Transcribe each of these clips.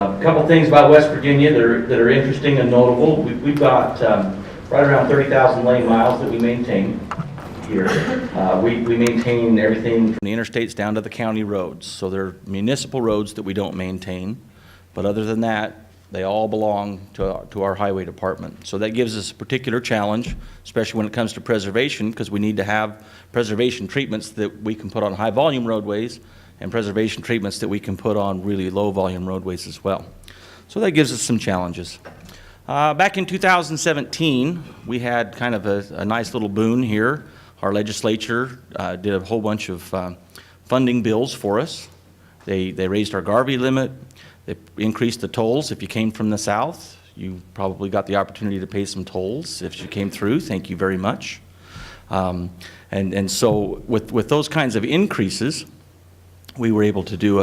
A couple things about West Virginia that are interesting and notable. We've got right around 30,000 lane miles that we maintain here. We maintain everything from the interstates down to the county roads. So they're municipal roads that we don't maintain. But other than that, they all belong to our highway department. So that gives us a particular challenge, especially when it comes to preservation, because we need to have preservation treatments that we can put on high volume roadways and preservation treatments that we can put on really low volume roadways as well. So that gives us some challenges. Back in 2017, we had kind of a nice little boon here. Our legislature did a whole bunch of funding bills for us. They raised our Garvey limit. They increased the tolls. If you came from the south, you probably got the opportunity to pay some tolls. If you came through, thank you very much. And so with those kinds of increases, we were able to do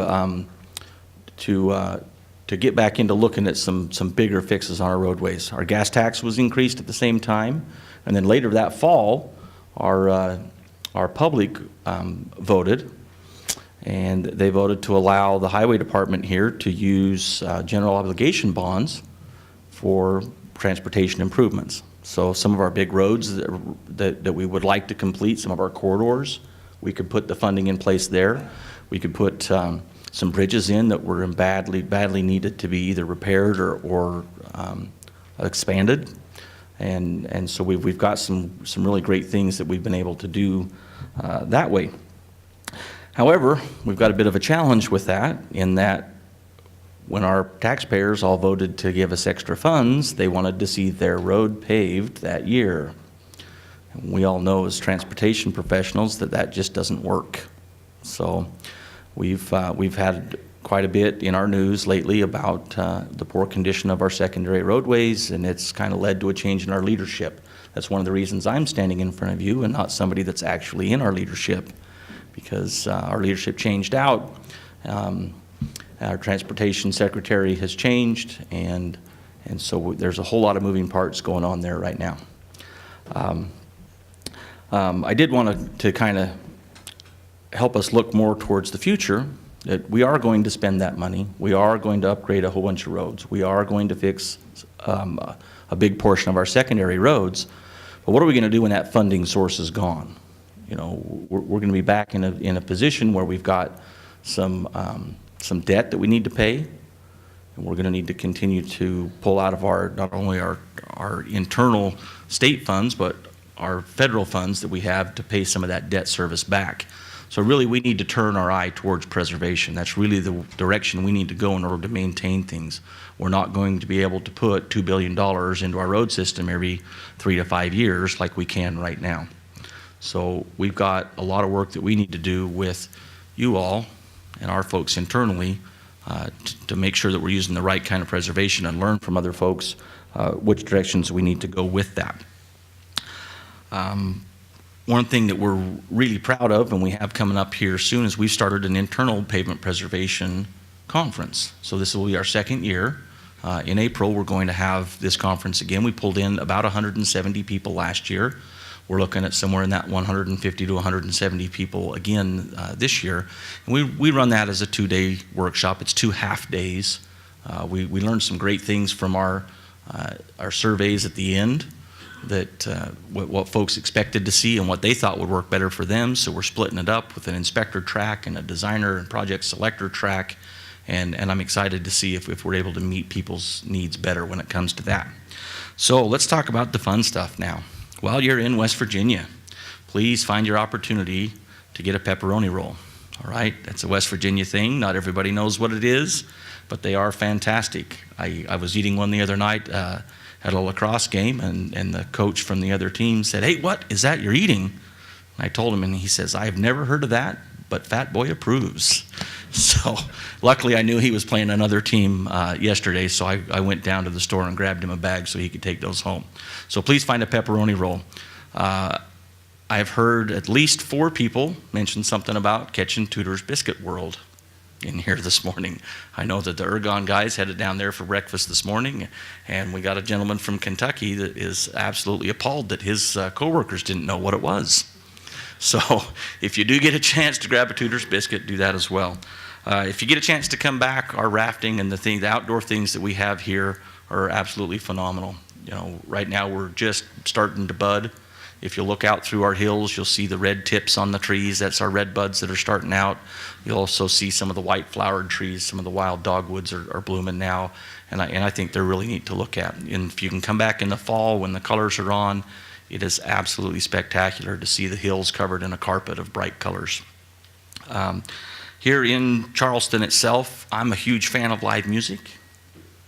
to get back into looking at some bigger fixes on our roadways. Our gas tax was increased at the same time, and then later that fall, our public voted, and they voted to allow the highway department here to use general obligation bonds for transportation improvements. So some of our big roads that we would like to complete, some of our corridors, we could put the funding in place there. We could put some bridges in that were badly needed to be either repaired or expanded, and so we've got some really great things that we've been able to do that way. However, we've got a bit of a challenge with that, in that when our taxpayers all voted to give us extra funds, they wanted to see their road paved that year. And we all know as transportation professionals that just doesn't work. So we've had quite a bit in our news lately about the poor condition of our secondary roadways, and it's kind of led to a change in our leadership. That's one of the reasons I'm standing in front of you and not somebody that's actually in our leadership, because our leadership changed out. Our transportation secretary has changed, and so there's a whole lot of moving parts going on there right now. I did want to kind of help us look more towards the future, that we are going to spend that money. We are going to upgrade a whole bunch of roads. We are going to fix a big portion of our secondary roads. But what are we going to do when that funding source is gone? You know, we're going to be back in a position where we've got some debt that we need to pay, and we're going to need to continue to pull out of not only our internal state funds, but our federal funds that we have to pay some of that debt service back. So really, we need to turn our eye towards preservation. That's really the direction we need to go in order to maintain things. We're not going to be able to put $2 billion into our road system every 3 to 5 years like we can right now. So we've got a lot of work that we need to do with you all and our folks internally to make sure that we're using the right kind of preservation and learn from other folks which directions we need to go with that. One thing that we're really proud of, and we have coming up here soon, is we've started an internal pavement preservation conference. So this will be our second year. In April, we're going to have this conference again. We pulled in about 170 people last year. We're looking at somewhere in that 150 to 170 people again this year. And we run that as a 2-day workshop. It's 2 half days. We learned some great things from our surveys at the end, that what folks expected to see and what they thought would work better for them. So we're splitting it up with an inspector track and a designer and project selector track, and I'm excited to see if we're able to meet people's needs better when it comes to that. So let's talk about the fun stuff now. While you're in West Virginia, please find your opportunity to get a pepperoni roll. All right, that's a West Virginia thing. Not everybody knows what it is, but they are fantastic. I was eating one the other night at a lacrosse game, and the coach from the other team said, "Hey, what is that you're eating?" And I told him, and he says, "I've never heard of that, but Fat Boy approves." So luckily I knew he was playing another team yesterday, so I went down to the store and grabbed him a bag so he could take those home. So please find a pepperoni roll. I've heard at least 4 people mention something about catching Tudor's Biscuit World in here this morning. I know that the Ergon guys headed down there for breakfast this morning, and we got a gentleman from Kentucky that is absolutely appalled that his coworkers didn't know what it was. So if you do get a chance to grab a Tudor's biscuit, do that as well. If you get a chance to come back, our rafting and the outdoor things that we have here are absolutely phenomenal. Right now we're just starting to bud. If you look out through our hills, you'll see the red tips on the trees. That's our red buds that are starting out. You'll also see some of the white flowered trees. Some of the wild dogwoods are blooming now, and I think they're really neat to look at. And if you can come back in the fall when the colors are on, it is absolutely spectacular to see the hills covered in a carpet of bright colors. Here in Charleston itself, I'm a huge fan of live music,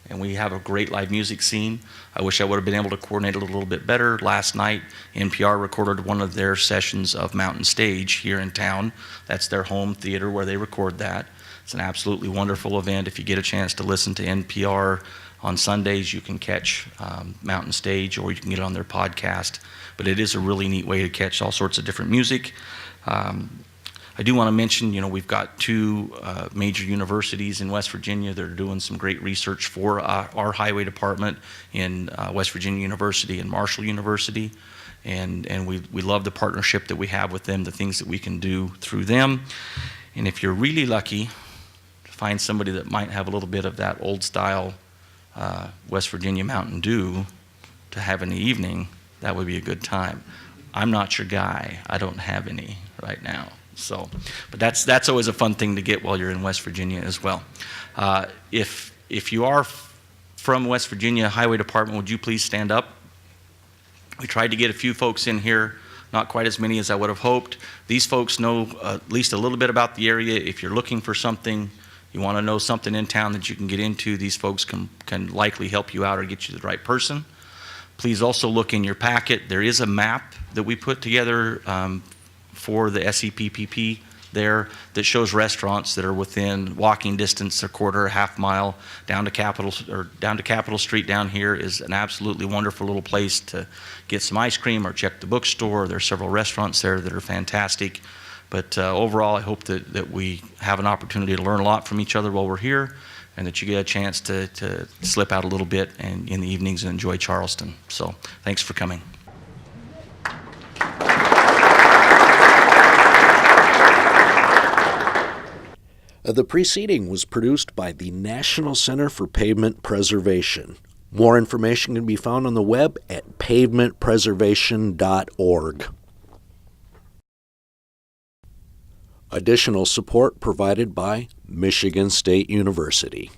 and we have a great live music scene. I wish I would have been able to coordinate it a little bit better. Last night, NPR recorded one of their sessions of Mountain Stage here in town. That's their home theater where they record that. It's an absolutely wonderful event. If you get a chance to listen to NPR on Sundays, you can catch Mountain Stage, or you can get it on their podcast. But it is a really neat way to catch all sorts of different music. I do want to mention, we've got two major universities in West Virginia that are doing some great research for our highway department in West Virginia University and Marshall University. And we love the partnership that we have with them, the things that we can do through them. And if you're really lucky to find somebody that might have a little bit of that old style West Virginia Mountain Dew to have in the evening, that would be a good time. I'm not your guy. I don't have any right now. But that's always a fun thing to get while you're in West Virginia as well. If you are from West Virginia Highway Department, would you please stand up? We tried to get a few folks in here, not quite as many as I would have hoped. These folks know at least a little bit about the area. If you're looking for something, you want to know something in town that you can get into, these folks can likely help you out or get you the right person. Please also look in your packet. There is a map that we put together for the SEPPP there that shows restaurants that are within walking distance, a quarter, a half mile down to Capitol Street. Down here is an absolutely wonderful little place to get some ice cream or check the bookstore. There are several restaurants there that are fantastic. But overall, I hope that we have an opportunity to learn a lot from each other while we're here, and that you get a chance to slip out a little bit and in the evenings and enjoy Charleston. So thanks for coming. The preceding was produced by the National Center for Pavement Preservation. More information can be found on the web at pavementpreservation.org. Additional support provided by Michigan State University.